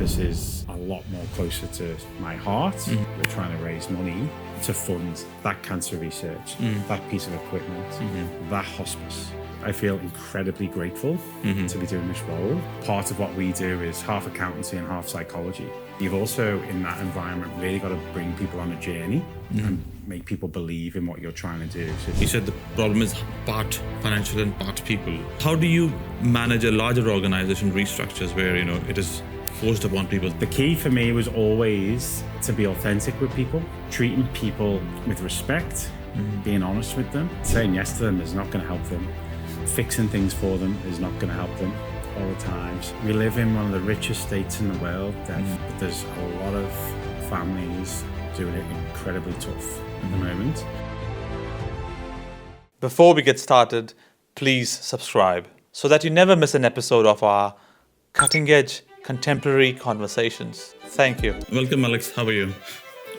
purpose is a lot more closer to my heart. We're trying to raise money to fund that cancer research, that piece of equipment, that hospice. I feel incredibly grateful to be doing this role. Part of what we do is half accountancy and half psychology. You've also, in that environment, really got to bring people on a journey and make people believe in what you're trying to do. So you said the problem is part financial and part people. How do you manage a larger organization restructures where, it is forced upon people? The key for me was always to be authentic with people, treating people with respect, being honest with them. Saying yes to them is not going to help them. Fixing things for them is not going to help them all the times. We live in one of the richest states in the world, but there's a lot of families doing it incredibly tough at the moment. Before we get started, please subscribe so that you never miss an episode of our cutting-edge contemporary conversations. Thank you. Welcome, Alex. How are you?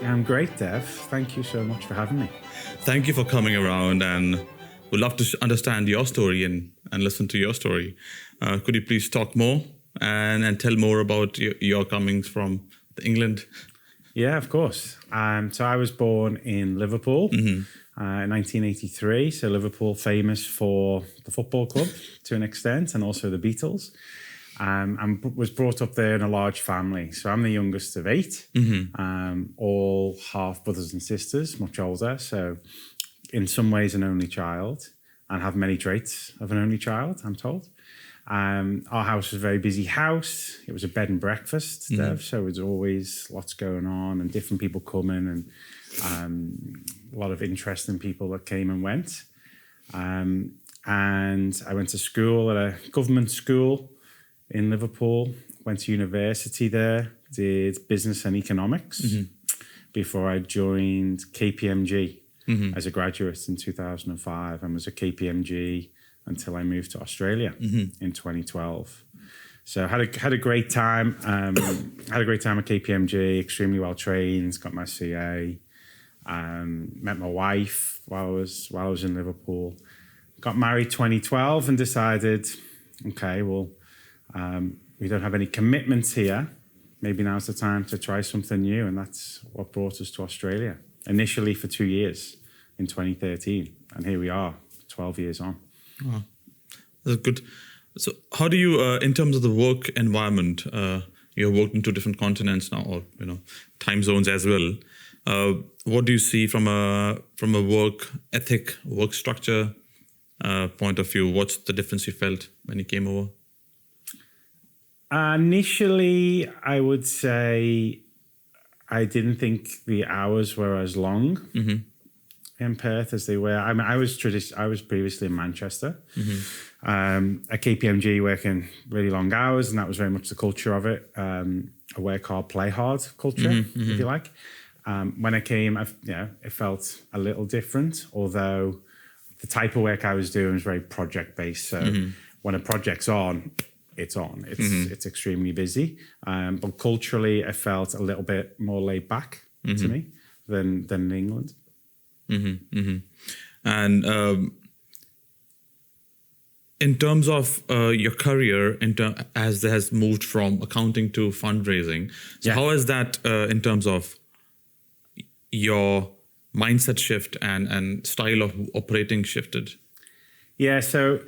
I'm great, Dev. Thank you so much for having me. Thank you for coming around, and we'd love to understand your story and listen to your story. Could you please talk more and tell more about your comings from England? Yeah, of course. So I was born in Liverpool in 1983. So Liverpool, famous for the football club to an extent, and also the Beatles. And was brought up there in a large family. So I'm the youngest of 8, all half brothers and sisters, much older. So in some ways an only child, and have many traits of an only child, I'm told. Our house was a very busy house. It was a bed and breakfast, Dev, so there was always lots going on and different people coming, and a lot of interesting people that came and went. And I went to school at a government school in Liverpool, went to university there, did business and economics before I joined KPMG as a graduate in 2005, and was at KPMG until I moved to Australia in 2012. So had a great time. Had a great time at KPMG. Extremely well trained. Got my CA. Met my wife while I was in Liverpool. Got married 2012 and decided, okay, well, we don't have any commitments here. Maybe now's the time to try something new, and that's what brought us to Australia. Initially for 2 years in 2013, and here we are, 12 years on. Oh, that's good. So how do you, in terms of the work environment, you've worked in 2 different continents now, or time zones as well. What do you see from a work ethic, work structure point of view? What's the difference you felt when you came over? Initially, I would say I didn't think the hours were as long in Perth as they were. I mean, I was previously in Manchester at KPMG, working really long hours, and that was very much the culture of it. A work hard, play hard culture, if you like. When I came, it felt a little different, although the type of work I was doing was very project based. So when a project's on, it's on. It's extremely busy. But culturally, I felt a little bit more laid back to me than in England. And in terms of your career, as it has moved from accounting to fundraising, so how has that, in terms of your mindset shift and style of operating shifted? Yeah, so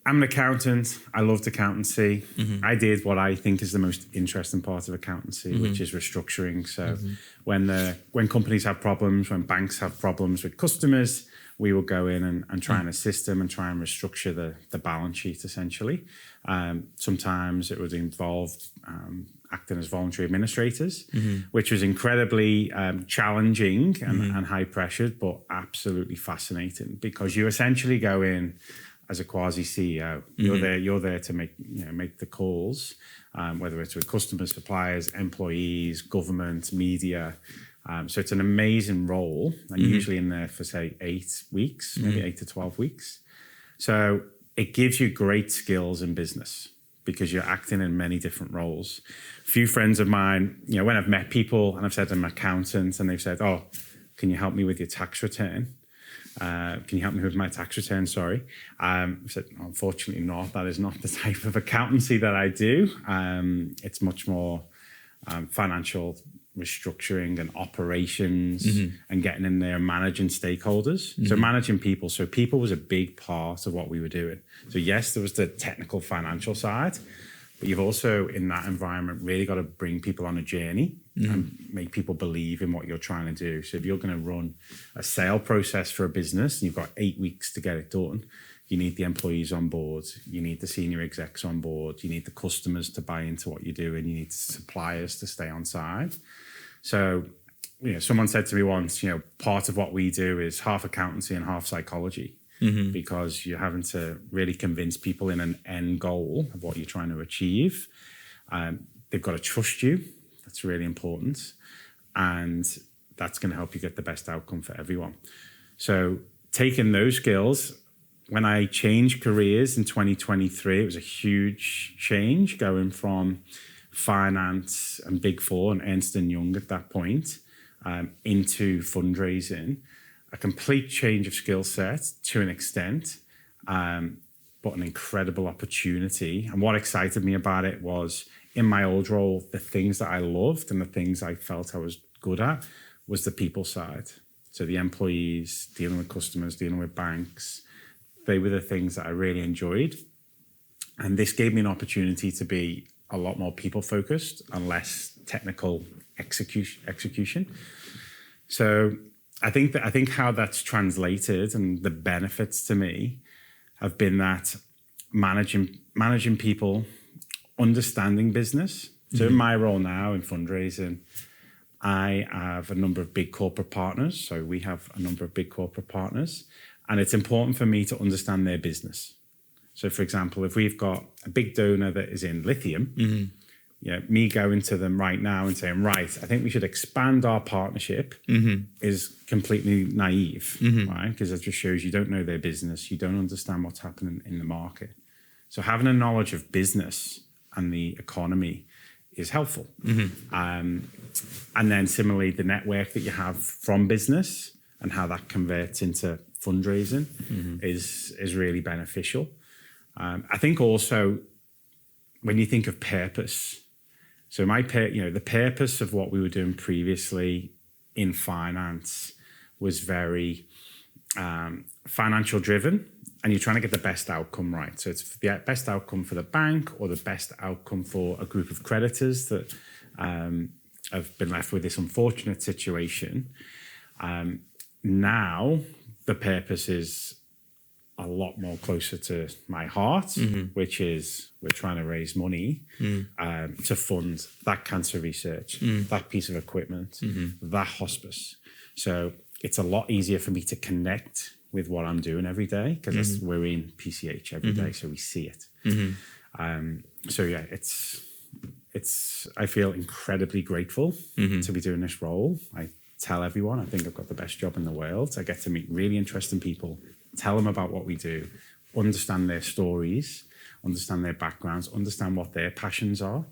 I'm an accountant. I loved accountancy. I did what I think is the most interesting part of accountancy, which is restructuring. So when companies have problems, when banks have problems with customers, we will go in and try and assist them and try and restructure the balance sheet, essentially. Sometimes it would involve acting as voluntary administrators, which was incredibly challenging and high pressured, but absolutely fascinating, because you essentially go in as a quasi CEO. You're there to make the calls, whether it's with customers, suppliers, employees, government, media. So it's an amazing role, and usually in there for say 8 weeks, maybe 8 to 12 weeks. So it gives you great skills in business because you're acting in many different roles. A few friends of mine, when I've met people and I've said I'm an accountant, and they've said, "Oh, can you help me with your tax return?" Can you help me with my tax return? Sorry. I said, unfortunately not. That is not the type of accountancy that I do. It's much more financial restructuring and operations and getting in there and managing stakeholders. So managing people. So people was a big part of what we were doing. So yes, there was the technical financial side, but you've also in that environment really got to bring people on a journey and make people believe in what you're trying to do. So if you're going to run a sale process for a business and you've got 8 weeks to get it done, you need the employees on board, you need the senior execs on board, you need the customers to buy into what you're doing, you need suppliers to stay on side. So, someone said to me once, part of what we do is half accountancy and half psychology, because you're having to really convince people in an end goal of what you're trying to achieve. They've got to trust you. That's really important. And that's going to help you get the best outcome for everyone. So taking those skills, when I changed careers in 2023, it was a huge change going from finance and Big Four and Ernst & Young at that point into fundraising. A complete change of skill set to an extent, but an incredible opportunity. And what excited me about it was in my old role, the things that I loved and the things I felt I was good at was the people side. So the employees, dealing with customers, dealing with banks, they were the things that I really enjoyed. And this gave me an opportunity to be a lot more people focused and less technical execution. So I think how that's translated and the benefits to me have been that managing people, understanding business. So in my role now in fundraising, I have a number of big corporate partners. So we have a number of big corporate partners, and it's important for me to understand their business. So for example, if we've got a big donor that is in lithium, me going to them right now and saying, right, I think we should expand our partnership is completely naive, right? Because it just shows you don't know their business. You don't understand what's happening in the market. So having a knowledge of business and the economy is helpful. And then similarly, the network that you have from business and how that converts into fundraising is really beneficial. I think also when you think of purpose, so the purpose of what we were doing previously in finance was very financial driven, and you're trying to get the best outcome, right? So it's the best outcome for the bank or the best outcome for a group of creditors that have been left with this unfortunate situation. Now the purpose is a lot more closer to my heart, which is we're trying to raise money to fund that cancer research, that piece of equipment, that hospice. So it's a lot easier for me to connect with what I'm doing every day because we're in PCH every day, so we see it. So yeah, it's. I feel incredibly grateful to be doing this role. I tell everyone I think I've got the best job in the world. I get to meet really interesting people, tell them about what we do, understand their stories, understand their backgrounds, understand what their passions are,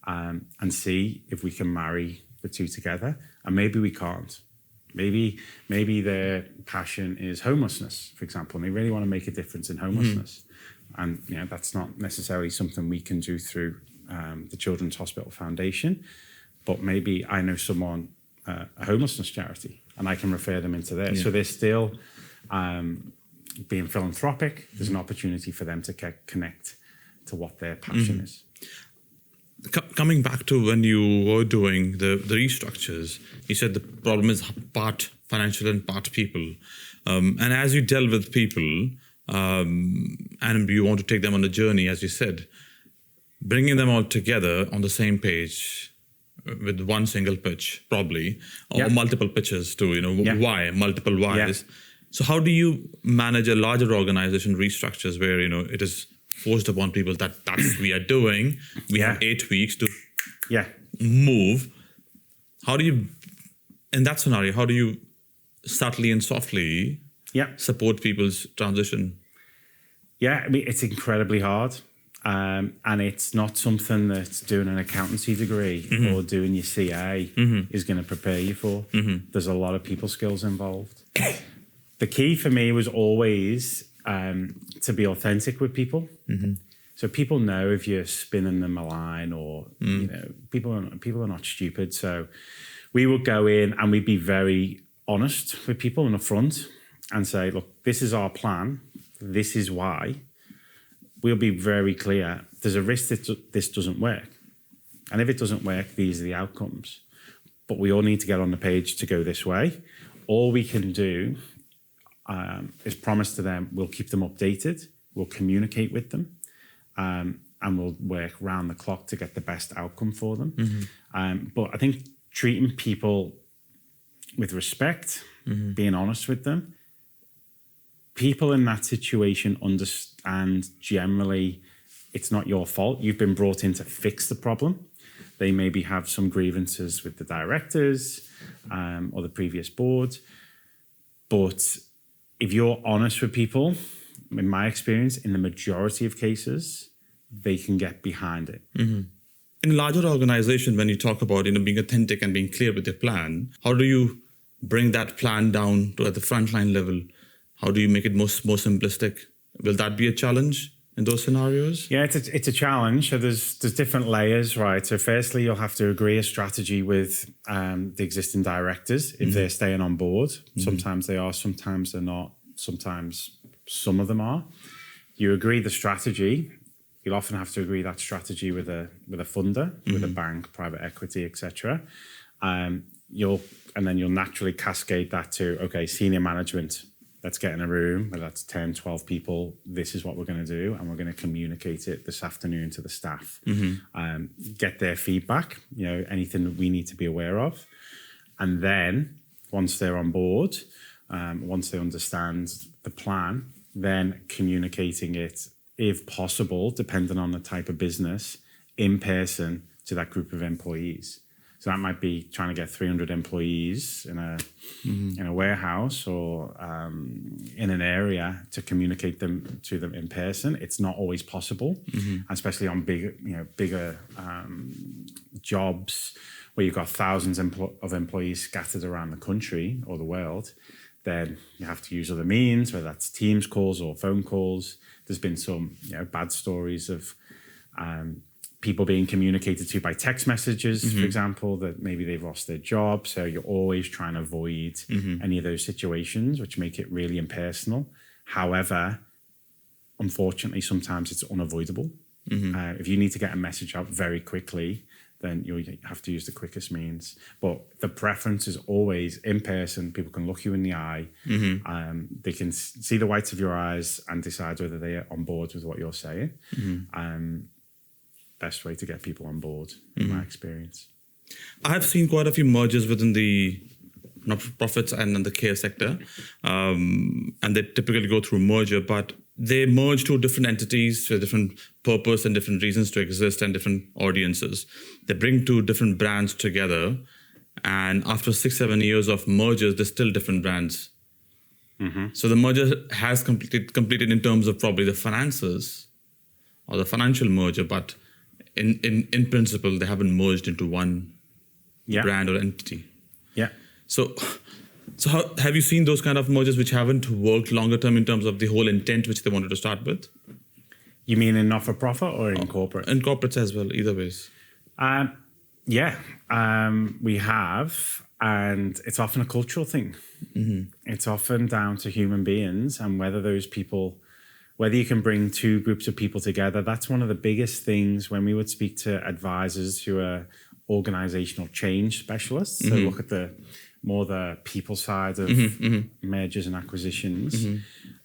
and see if we can marry the two together. And maybe we can't. Maybe their passion is homelessness, for example, and they really want to make a difference in homelessness. And that's not necessarily something we can do through the Children's Hospital Foundation, but maybe I know someone, a homelessness charity, and I can refer them into there. So they're still being philanthropic. There's an opportunity for them to connect to what their passion is. Coming back to when you were doing the restructures, you said the problem is part financial and part people. And as you deal with people and you want to take them on a journey, as you said, bringing them all together on the same page with one single pitch, probably, or multiple pitches too, why, multiple whys. Yeah. So how do you manage a larger organization restructures where, it is forced upon people that's we are doing. We have 8 weeks to move. How do you, in that scenario, how do you subtly and softly support people's transition? Yeah, I mean, it's incredibly hard. And it's not something that doing an accountancy degree or doing your CA is going to prepare you for. There's a lot of people skills involved. the key for me was always to be authentic with people. So people know if you're spinning them a line, or you know, people are not stupid. So we would go in and we'd be very honest with people in the front and say, look, this is our plan. This is why. We'll be very clear. There's a risk that this doesn't work. And if it doesn't work, these are the outcomes. But we all need to get on the page to go this way. All we can do is promise to them we'll keep them updated, we'll communicate with them, and we'll work round the clock to get the best outcome for them. But I think treating people with respect, being honest with them, people in that situation understand generally it's not your fault. You've been brought in to fix the problem. They maybe have some grievances with the directors or the previous board. But if you're honest with people, in my experience, in the majority of cases, they can get behind it. In larger organization, when you talk about being authentic and being clear with your plan, how do you bring that plan down to at the frontline level? How do you make it more simplistic? Will that be a challenge in those scenarios? Yeah, it's a challenge. So there's different layers, right? So firstly, you'll have to agree a strategy with the existing directors if they're staying on board. Sometimes they are, sometimes they're not. Sometimes some of them are. You agree the strategy. You'll often have to agree that strategy with a funder, with a bank, private equity, etc. And then you'll naturally cascade that to, okay, senior management. Let's get in a room where that's 10, 12 people. This is what we're going to do. And we're going to communicate it this afternoon to the staff. Get their feedback, anything that we need to be aware of. And then once they're on board, once they understand the plan, then communicating it, if possible, depending on the type of business, in person to that group of employees. So that might be trying to get 300 employees in a warehouse or in an area to communicate to them in person. It's not always possible, especially on bigger jobs where you've got thousands of employees scattered around the country or the world. Then you have to use other means, whether that's Teams calls or phone calls. There's been some bad stories of people being communicated to by text messages, for example, that maybe they've lost their job. So you're always trying to avoid any of those situations, which make it really impersonal. However, unfortunately, sometimes it's unavoidable. If you need to get a message out very quickly, then you have to use the quickest means. But the preference is always in person. People can look you in the eye. They can see the whites of your eyes and decide whether they are on board with what you're saying. Best way to get people on board, in my experience. I have seen quite a few mergers within the not-for-profits and the care sector. And they typically go through merger, but they merge two different entities with different purpose and different reasons to exist and different audiences. They bring two different brands together. And after 6-7 years of mergers, they're still different brands. So the merger has completed in terms of probably the finances or the financial merger, but in principle, they haven't merged into one brand or entity. So how, have you seen those kind of mergers which haven't worked longer term in terms of the whole intent which they wanted to start with? You mean in not-for-profit or in corporate? In corporates as well, either ways. We have, and it's often a cultural thing. It's often down to human beings and whether you can bring two groups of people together. That's one of the biggest things when we would speak to advisors who are organizational change specialists. So look at the people side of mergers and acquisitions.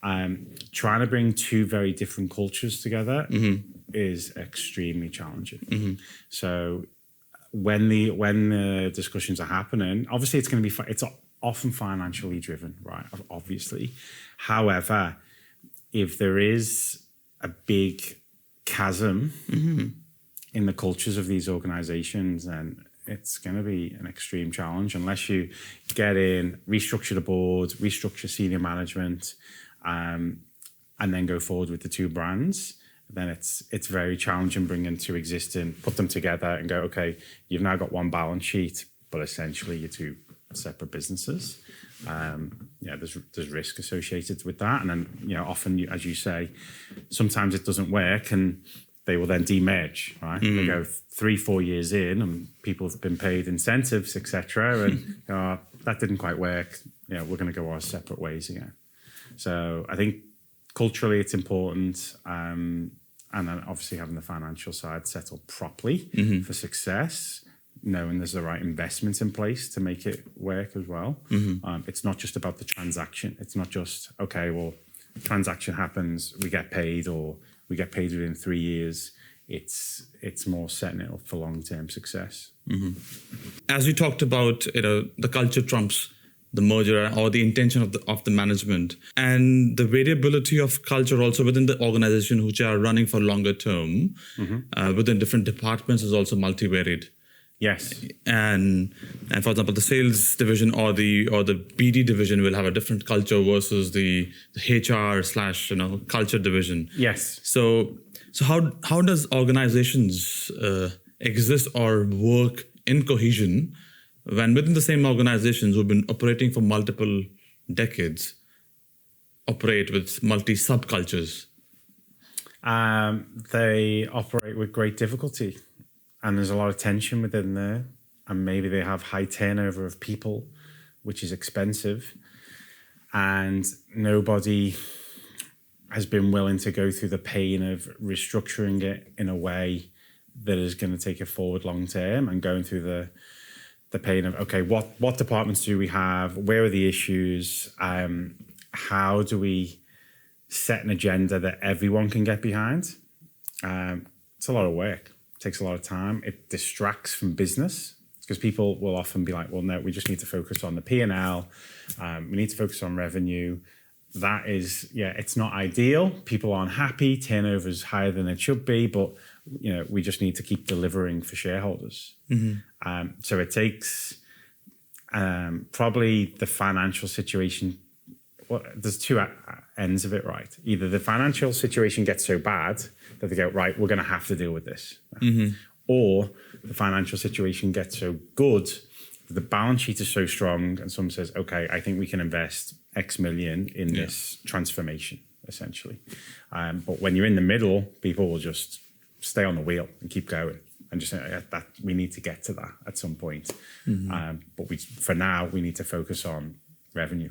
Trying to bring two very different cultures together is extremely challenging. So when the discussions are happening, obviously it's often financially driven, right? Obviously. However, if there is a big chasm in the cultures of these organizations, then it's going to be an extreme challenge unless you get in, restructure the board, restructure senior management, and then go forward with the two brands. Then it's very challenging bringing two existing, put them together and go, okay, you've now got one balance sheet, but essentially you're two separate businesses. There's risk associated with that, and then often, as you say, sometimes it doesn't work, and they will then demerge, right? They go 3-4 years in, and people have been paid incentives, etc., and that didn't quite work. We're going to go our separate ways again. So I think culturally it's important, and then obviously having the financial side settled properly for success, knowing there's the right investments in place to make it work as well. It's not just about the transaction. It's not just, okay, well, transaction happens, we get paid, or we get paid within 3 years. It's more setting it up for long-term success. As we talked about, the culture trumps the merger or the intention of the management, and the variability of culture also within the organization, which are running for longer term, within different departments, is also multivariate. Yes. And for example, the sales division or the BD division will have a different culture versus the HR / culture division. Yes. So how does organizations exist or work in cohesion when within the same organizations who've been operating for multiple decades operate with multi-subcultures? They operate with great difficulty. And there's a lot of tension within there. And maybe they have high turnover of people, which is expensive. And nobody has been willing to go through the pain of restructuring it in a way that is going to take it forward long term, and going through the pain of, okay, what departments do we have? Where are the issues? How do we set an agenda that everyone can get behind? It's a lot of work. Takes a lot of time. It distracts from business, because people will often be like, well, no, we just need to focus on the P&L. We need to focus on revenue. That is, it's not ideal. People aren't happy. Turnover is higher than it should be, but we just need to keep delivering for shareholders. So it takes probably the financial situation. Well, there's two ends of it, right? Either the financial situation gets so bad that they go, right, we're going to have to deal with this. Or the financial situation gets so good that the balance sheet is so strong, and someone says, okay, I think we can invest X million in this transformation, essentially. But when you're in the middle, people will just stay on the wheel and keep going, and just say that we need to get to that at some point. But for now, we need to focus on revenue.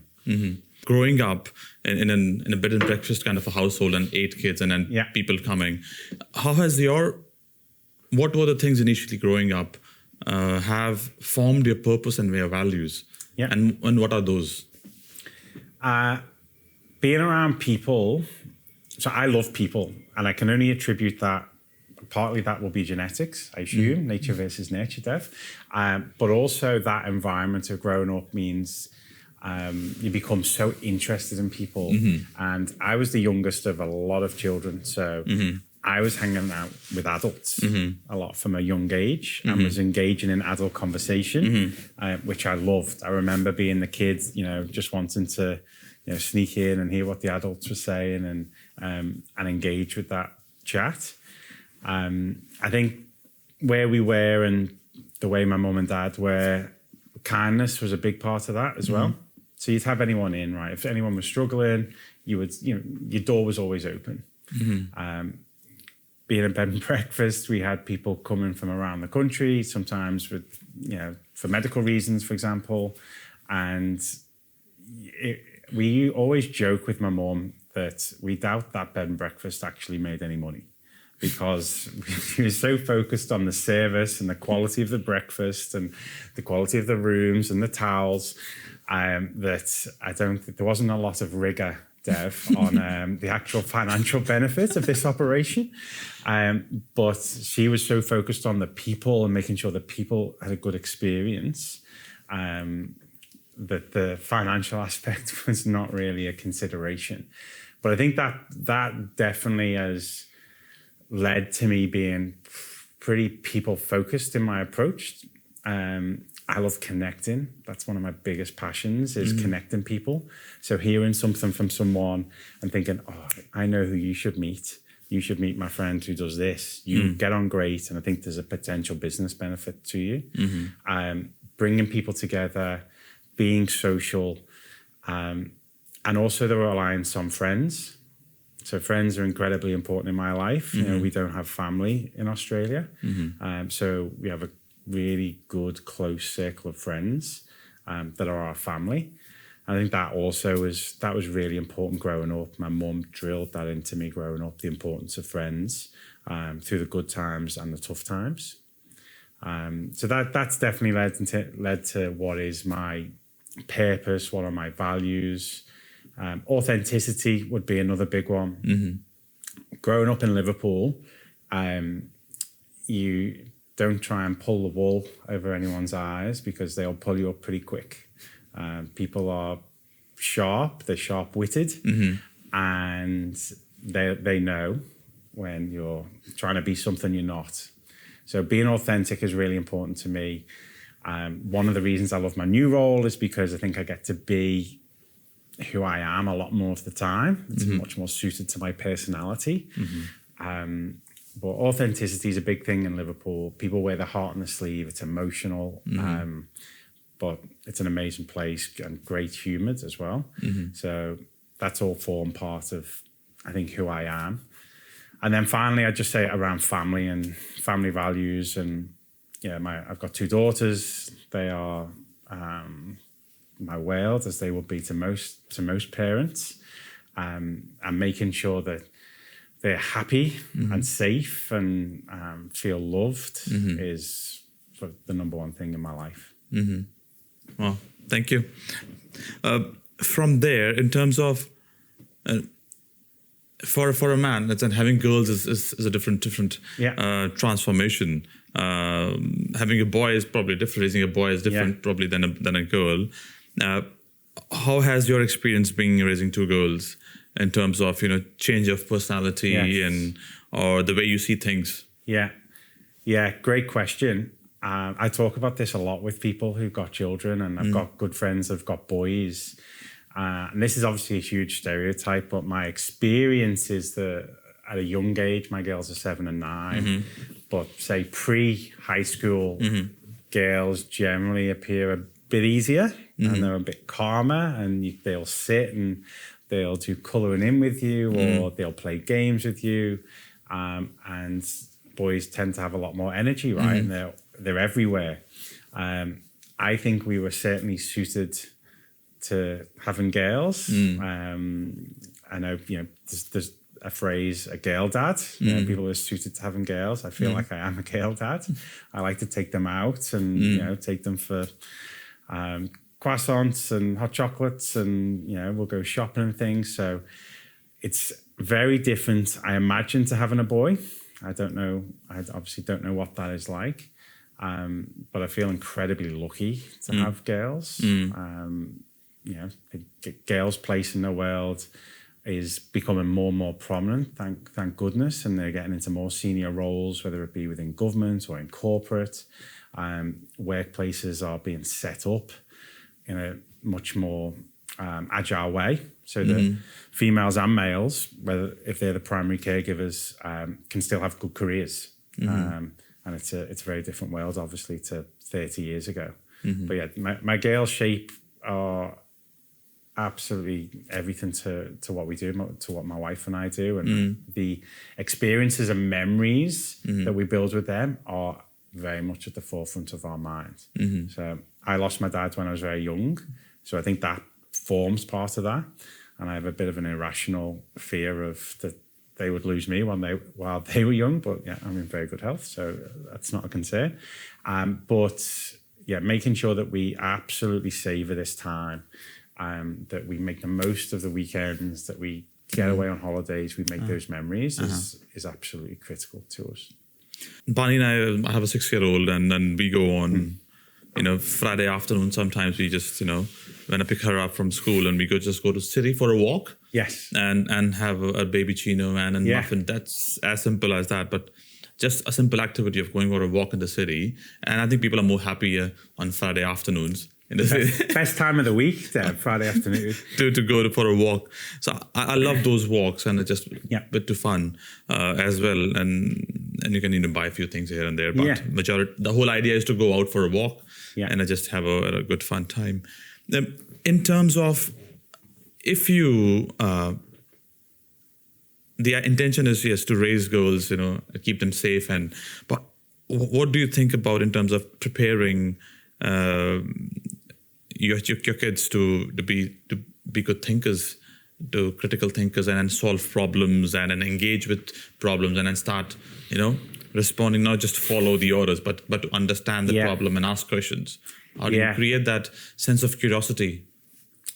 Growing up in a bed and breakfast kind of a household and 8 kids and then people coming, what were the things initially growing up have formed your purpose and your values? And what are those? Being around people. So I love people, and I can only attribute that. Partly that will be genetics, I assume, nature versus nurture, Dev. But also that environment of growing up means you become so interested in people. And I was the youngest of a lot of children, so I was hanging out with adults a lot from a young age, and was engaging in adult conversation, which I loved. I remember being the kid, just wanting to sneak in and hear what the adults were saying, and engage with that chat. I think where we were and the way my mum and dad were, kindness was a big part of that as well. So you'd have anyone in, right? If anyone was struggling, you would, your door was always open. Being in bed and breakfast, we had people coming from around the country, sometimes with, for medical reasons, for example. And we always joke with my mum that we doubt that bed and breakfast actually made any money, because she was so focused on the service and the quality of the breakfast and the quality of the rooms and the towels, that I don't think there wasn't a lot of rigor, Dev, on the actual financial benefits of this operation. But she was so focused on the people and making sure that people had a good experience, that the financial aspect was not really a consideration. But I think that definitely has led to me being pretty people-focused in my approach. I love connecting. That's one of my biggest passions, is connecting people. So hearing something from someone and thinking, oh, I know who you should meet. You should meet my friend who does this. You get on great, and I think there's a potential business benefit to you. Bringing people together, being social, and also the reliance on friends. So friends are incredibly important in my life. You know, we don't have family in Australia, so we have a really good, close circle of friends that are our family. I think that also was really important growing up. My mum drilled that into me growing up, the importance of friends through the good times and the tough times. So that's definitely led to what is my purpose, what are my values. Authenticity would be another big one. Growing up in Liverpool, you don't try and pull the wool over anyone's eyes because they'll pull you up pretty quick. People are sharp, they're sharp-witted, and they know when you're trying to be something you're not. So being authentic is really important to me. One of the reasons I love my new role is because I think I get to be who I am a lot more of the time. It's much more suited to my personality. But authenticity is a big thing in Liverpool. People wear their heart on the sleeve. It's emotional. But it's an amazing place and great humid as well. So that's all form part of, I think, who I am. And then finally, I'd just say around family and family values. And yeah, I've got 2 daughters. They are my world, as they would be to most parents. And making sure that they're happy and safe and feel loved is the number one thing in my life. Well, thank you. From there, in terms of for a man, having girls is a different transformation. Having a boy is probably different. Raising a boy is different probably than a girl. How has your experience been raising 2 girls in terms of change of personality or the way you see things? Yeah, great question. I talk about this a lot with people who've got children, and I've got good friends who've got boys. And this is obviously a huge stereotype, but my experience is that at a young age, my girls are 7 and 9, but say pre-high school, girls generally appear a bit easier and they're a bit calmer, and they'll sit and they'll do colouring in with you or they'll play games with you. And boys tend to have a lot more energy, right? And they're everywhere. I think we were certainly suited to having girls. I know, there's a phrase, a girl dad. People are suited to having girls. I feel like I am a girl dad. I like to take them out and, take them for croissants and hot chocolates and, we'll go shopping and things. So it's very different, I imagine, to having a boy. I don't know. I obviously don't know what that is like. But I feel incredibly lucky to have girls. The girls' place in the world is becoming more and more prominent, thank goodness, and they're getting into more senior roles, whether it be within government or in corporate. Workplaces are being set up in a much more agile way, so that females and males, if they're the primary caregivers, can still have good careers. And it's a very different world, obviously, to 30 years ago. But yeah, my girls shape are absolutely everything to what we do, to what my wife and I do. And the experiences and memories that we build with them are very much at the forefront of our minds. So I lost my dad when I was very young. So I think that forms part of that. And I have a bit of an irrational fear of that they would lose me while they were young. But yeah, I'm in very good health, so that's not a concern. But yeah, making sure that we absolutely savor this time, that we make the most of the weekends, that we get away on holidays, we make those memories is absolutely critical to us. Barney and I have a 6-year-old, and then we go on, Friday afternoon. Sometimes we just, when I pick her up from school, and we go to the city for a walk. Yes. And have a baby chino and muffin. That's as simple as that. But just a simple activity of going for a walk in the city. And I think people are more happier on Friday afternoons in the city. Best time of the week, Friday afternoon. to go for a walk. So I love those walks, and it's just a bit too fun as well. And you can buy a few things here and there. But the whole idea is to go out for a walk and just have a good fun time. In terms of if you, the intention is yes to raise girls, keep them safe, but what do you think about in terms of preparing your kids to be good thinkers, to critical thinkers, and then solve problems and then engage with problems and then start responding, not just follow the orders, but to understand the problem and ask questions. How do you create that sense of curiosity?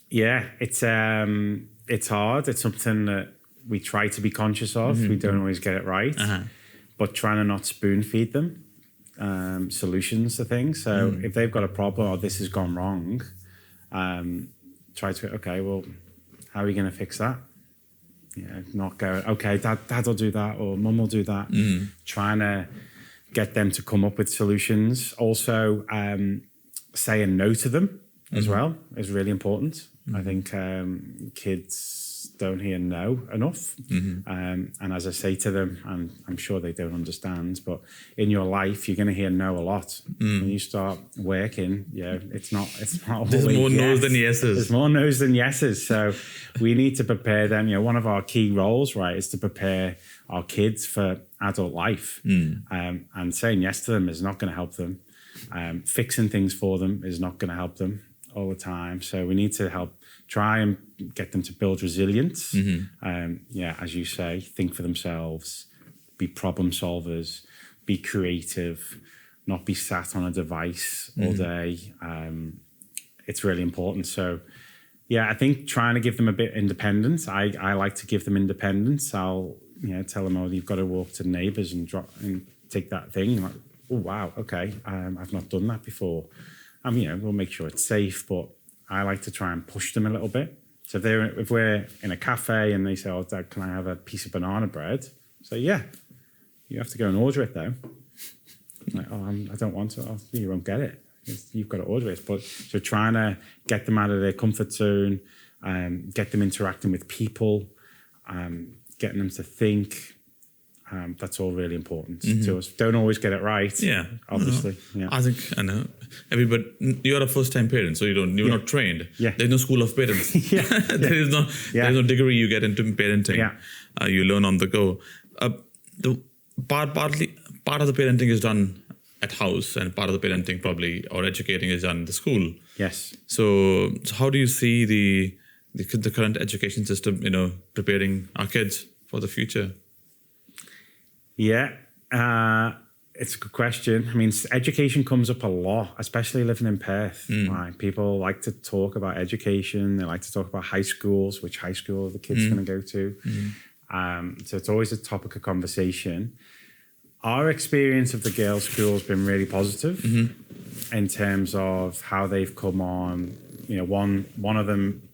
Yeah, it's hard. It's something that we try to be conscious of. We don't always get it right, but trying to not spoon feed them solutions to things. So if they've got a problem or this has gone wrong, try to, okay, well, how are you going to fix that? Not go, okay, dad will do that or mum will do that. Trying to get them to come up with solutions. Also, saying no to them as well is really important. I think kids don't hear no enough. And as I say to them, and I'm sure they don't understand, but in your life, you're going to hear no a lot. When you start working, it's not There's more yes. no's than yeses. There's more no's than yeses. So we need to prepare them. One of our key roles, right, is to prepare our kids for adult life. And saying yes to them is not going to help them. Fixing things for them is not going to help them all the time. So we need to try and get them to build resilience. As you say, think for themselves, be problem solvers, be creative, not be sat on a device all day. It's really important. So I think trying to give them a bit of independence. I like to give them independence. I'll tell them, you've got to walk to the neighbours and take that thing. Like, oh wow, okay, I've not done that before. We'll make sure it's safe, but I like to try and push them a little bit. So if we're in a cafe and they say, "Oh, Dad, can I have a piece of banana bread?" So yeah, you have to go and order it though. Like, I don't want to. You won't get it. You've got to order it. But so trying to get them out of their comfort zone, get them interacting with people, getting them to think. That's all really important to us. Don't always get it right. Yeah, obviously. I think I know. Everybody, you're a first-time parent, so you're not trained. There's no school of parents. There's no degree you get into parenting. You learn on the go. The part of the parenting is done at house, and part of the parenting probably or educating is done in the school. Yes. So how do you see the current education system, preparing our kids for the future? Yeah, it's a good question. I mean, education comes up a lot, especially living in Perth. Right? People like to talk about education. They like to talk about high schools, which high school the kid's going to go to. So it's always a topic of conversation. Our experience of the girls' school has been really positive in terms of how they've come on. One of them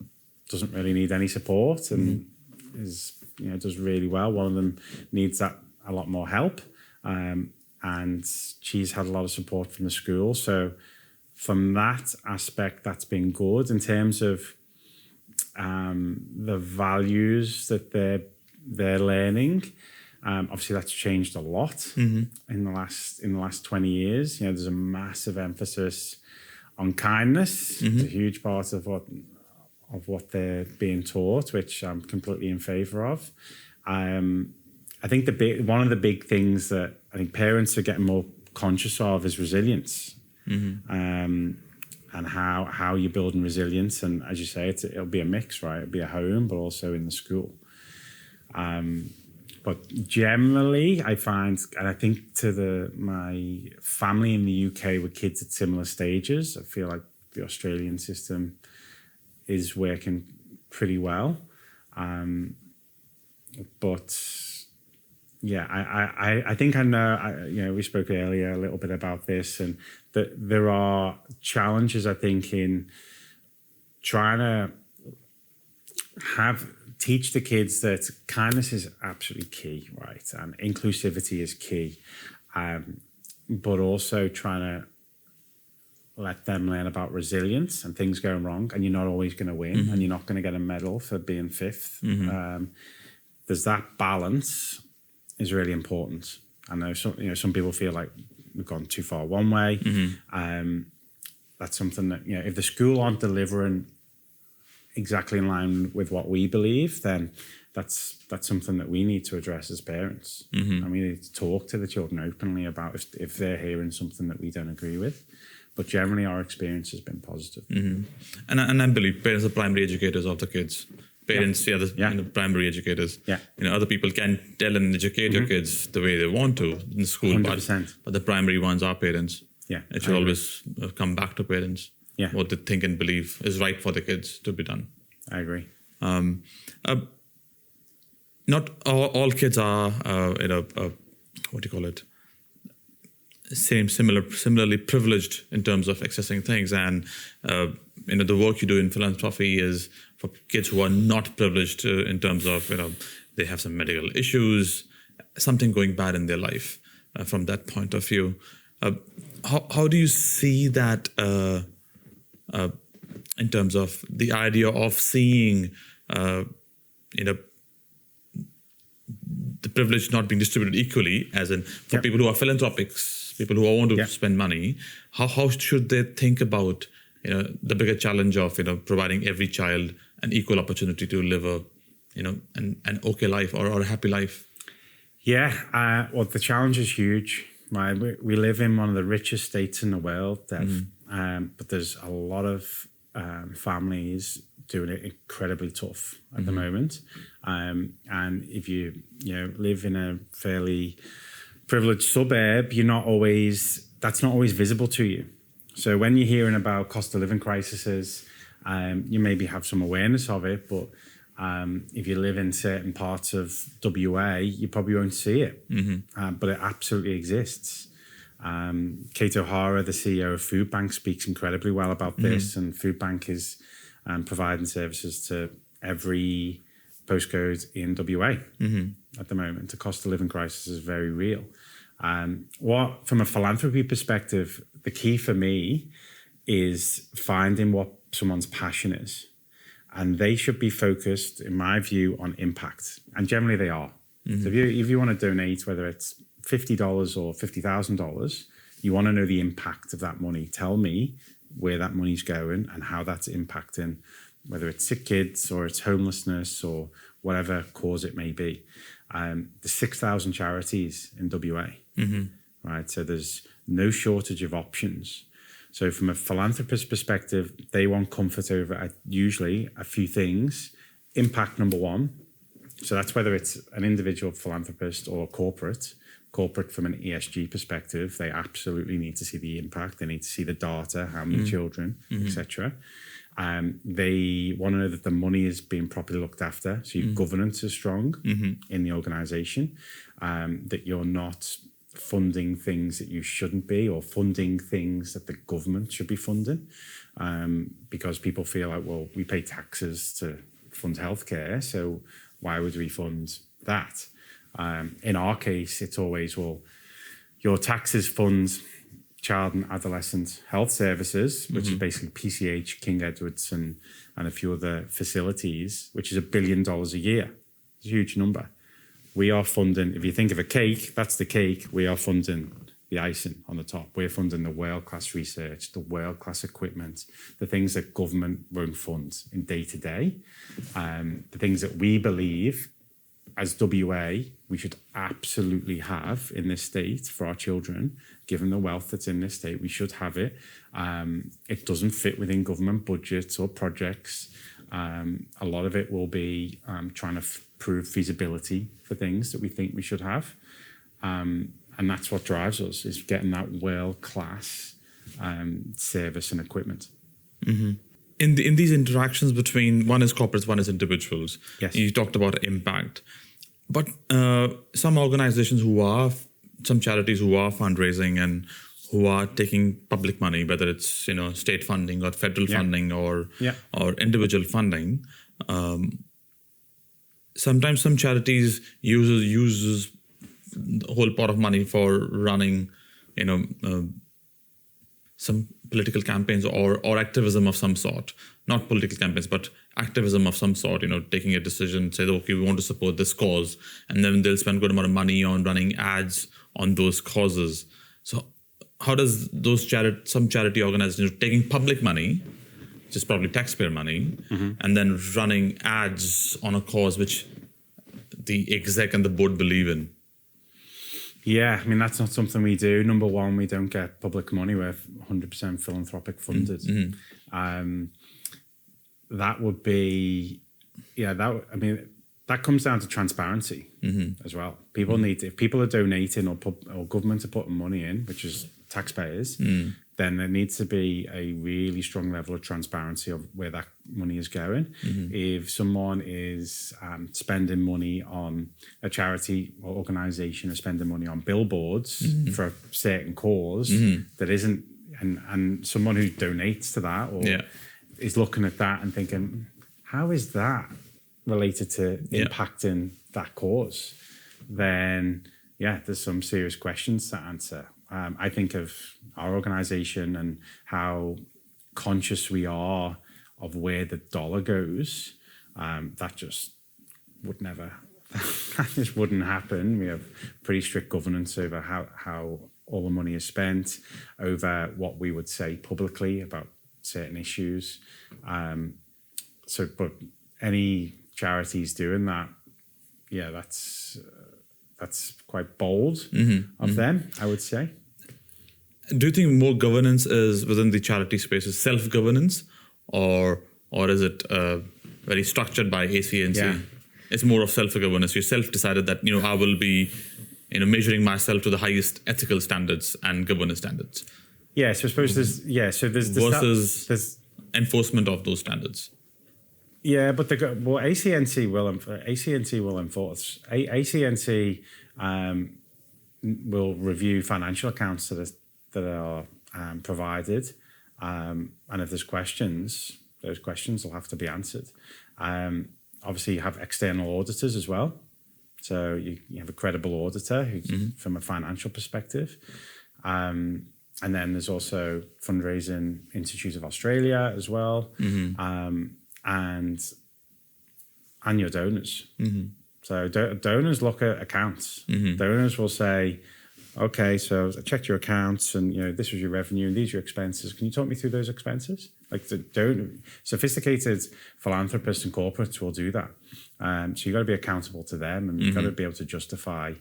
doesn't really need any support and does really well. One of them needs that a lot more help, and she's had a lot of support from the school. So from that aspect, that's been good. In terms of the values that they're learning, obviously that's changed a lot in the last 20 years. There's a massive emphasis on kindness. It's a huge part of what they're being taught, which I'm completely in favour of. I think one of the big things that I think parents are getting more conscious of is resilience, and how you're building resilience. And as you say, it'll be a mix, right? It'll be at home, but also in the school. But generally, I find, and I think to my family in the UK with kids at similar stages, I feel like the Australian system is working pretty well. But I think I know, we spoke earlier a little bit about this, and that there are challenges, I think, in trying to teach the kids that kindness is absolutely key, right? And inclusivity is key. But also trying to let them learn about resilience and things going wrong, and you're not always going to win, and you're not going to get a medal for being fifth. There's that balance is really important. I know some people feel like we've gone too far one way. that's something that, if the school aren't delivering exactly in line with what we believe, then that's something that we need to address as parents. And we need to talk to the children openly about if they're hearing something that we don't agree with. But generally, our experience has been positive. And I believe parents are primary educators of the kids. Parents, the primary educators. Yeah. Other people can tell and educate your kids the way they want to in school, 100%. but the primary ones are parents. Yeah, it should always come back to parents. Yeah. What they think and believe is right for the kids to be done. I agree. Not all kids are, what do you call it? Similarly privileged in terms of accessing things, and the work you do in philanthropy is for kids who are not privileged in terms of they have some medical issues, something going bad in their life. From that point of view, how do you see that in terms of the idea of seeing the privilege not being distributed equally, as in for people who are philanthropics, people who want to spend money, how should they think about the bigger challenge of providing every child an equal opportunity to live an okay life or a happy life? Well, the challenge is huge. Right? We live in one of the richest states in the world, but there's a lot of families doing it incredibly tough at the moment. And if you live in a fairly privileged suburb, that's not always visible to you. So when you're hearing about cost of living crises, you maybe have some awareness of it, but if you live in certain parts of WA, you probably won't see it. But it absolutely exists. Kate O'Hara, the CEO of Food Bank, speaks incredibly well about this, and Food Bank is providing services to every postcode in WA at the moment. The cost of living crisis is very real. From a philanthropy perspective, the key for me is finding what someone's passion is. And they should be focused, in my view, on impact. And generally they are. So if you want to donate, whether it's $50 or $50,000, you want to know the impact of that money. Tell me where that money's going and how that's impacting, whether it's sick kids or it's homelessness or whatever cause it may be. There's 6,000 charities in WA, right? So there's no shortage of options. So from a philanthropist perspective, they want comfort over usually a few things. Impact, number one. So that's whether it's an individual philanthropist or corporate. Corporate from an ESG perspective, they absolutely need to see the impact. They need to see the data, how many children, etc. They want to know that the money is being properly looked after. So your governance is strong in the organisation, that you're not funding things that you shouldn't be, or funding things that the government should be funding, because people feel like, well, we pay taxes to fund healthcare, so why would we fund that? In our case, it's always, well, your taxes fund child and adolescent health services, which is basically PCH, King Edwards, and a few other facilities, which is $1 billion a year. It's a huge number. We are funding, if you think of a cake, that's the cake. We are funding the icing on the top. We're funding the world-class research, the world-class equipment, the things that government won't fund in day-to-day, the things that we believe as WA we should absolutely have in this state for our children. Given the wealth that's in this state, we should have it. It doesn't fit within government budgets or projects. A lot of it will be trying to prove feasibility for things that we think we should have. And that's what drives us, is getting that world-class service and equipment. In these interactions between, one is corporates, one is individuals, yes, you talked about impact. But some organizations some charities who are fundraising and who are taking public money, whether it's state funding or federal funding or individual funding, sometimes some charities uses the whole pot of money for running, some political campaigns or activism of some sort. Not political campaigns, but activism of some sort, taking a decision, say, okay, we want to support this cause, and then they'll spend a good amount of money on running ads on those causes. So how does some charity organizations taking public money, which is probably taxpayer money, and then running ads on a cause which the exec and the board believe in? Yeah, I mean, that's not something we do. Number one, we don't get public money. We're 100% philanthropic funded. That would be, that comes down to transparency as well. People need, if people are donating or government are putting money in, which is taxpayers, then there needs to be a really strong level of transparency of where that money is going. If someone is spending money on a charity or organisation, or spending money on billboards for a certain cause that isn't, and someone who donates to that or is looking at that and thinking, how is that related to impacting that cause? Then, there's some serious questions to answer. I think of our organisation and how conscious we are of where the dollar goes. That just would never, that just wouldn't happen. We have pretty strict governance over how all the money is spent, over what we would say publicly about certain issues. But any charities doing that, that's quite bold of them, I would say. Do you think more governance is within the charity space, is self-governance, or is it very structured by ACNC? Yeah. It's more of self-governance. You self-decided that, I will be, measuring myself to the highest ethical standards and governance standards. Yeah, so I suppose there's versus enforcement of those standards. Yeah, but ACNC will enforce. ACNC will review financial accounts that are provided, and if there's questions, those questions will have to be answered. Obviously, you have external auditors as well, so you have a credible auditor who's from a financial perspective, and then there's also Fundraising Institute of Australia as well. And your donors. So donors look at accounts. Donors will say, okay, so I checked your accounts and this was your revenue and these are your expenses. Can you talk me through those expenses? Like sophisticated philanthropists and corporates will do that. So you've got to be accountable to them, and you've got to be able to justify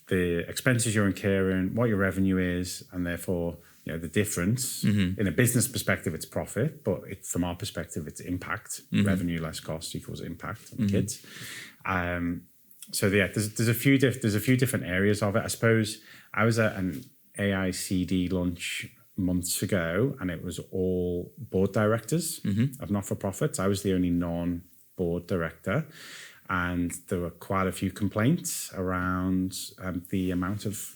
the expenses you're incurring, what your revenue is, and therefore the difference. In a business perspective, it's profit, but from our perspective, it's impact. Revenue less cost equals impact on kids. So there's a few different areas of it. I suppose I was at an AICD lunch months ago, and it was all board directors of not-for-profits. I was the only non-board director. And there were quite a few complaints around the amount of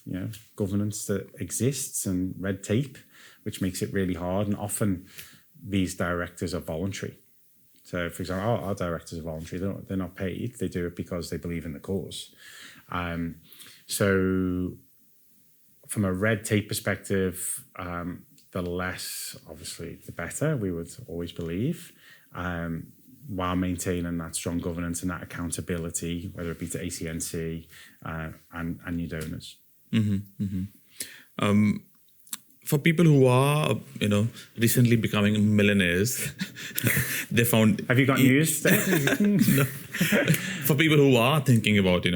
governance that exists and red tape, which makes it really hard. And often these directors are voluntary. So, for example, our directors are voluntary. They're not paid. They do it because they believe in the cause. So from a red tape perspective, the less, obviously, the better, we would always believe. While maintaining that strong governance and that accountability, whether it be to ACNC and your donors. For people who are, recently becoming millionaires, they found... Have you got news? No. For people who are thinking about,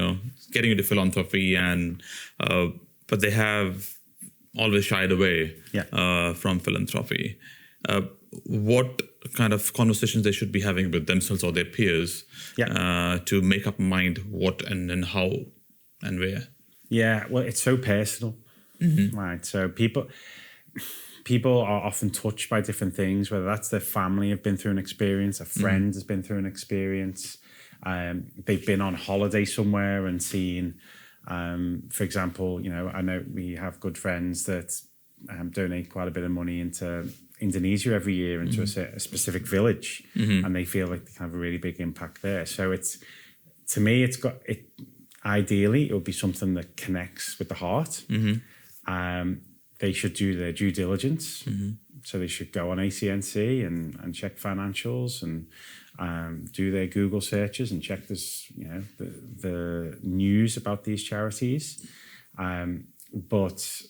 getting into philanthropy, but they have always shied away from philanthropy. What kind of conversations they should be having with themselves or their peers to make up mind what and how and where? Yeah, well, it's so personal, right? So people are often touched by different things, whether that's their family have been through an experience, a friend has been through an experience, they've been on holiday somewhere and seen, for example, I know we have good friends that donate quite a bit of money into Indonesia every year into a specific village, and they feel like they can have a really big impact there. So to me, ideally, it would be something that connects with the heart. They should do their due diligence. So they should go on ACNC and check financials and do their Google searches and check this, the news about these charities. But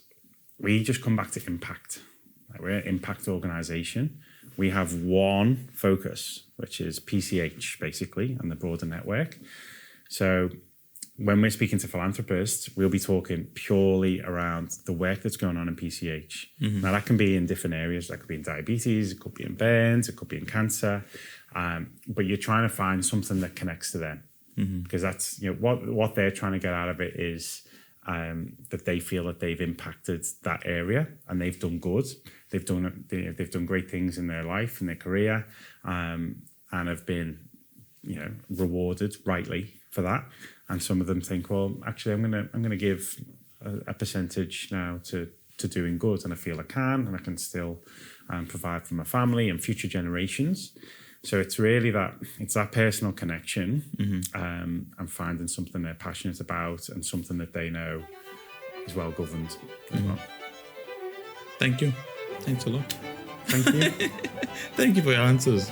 we just come back to impact. Like, we're an impact organisation. We have one focus, which is PCH, basically, and the broader network. So when we're speaking to philanthropists, we'll be talking purely around the work that's going on in PCH. Now, that can be in different areas. That could be in diabetes, it could be in burns, it could be in cancer. But you're trying to find something that connects to them. Because that's, what they're trying to get out of it is that they feel that they've impacted that area and they've done good. They've done great things in their life, in their career, and have been, rewarded rightly for that. And some of them think, well, actually, I'm gonna give a percentage now to doing good, and I feel I can, and I can still provide for my family and future generations. So it's really that personal connection, and finding something they're passionate about and something that they know is well governed as well. Thank you. Thanks a lot. Thank you. Thank you for your answers.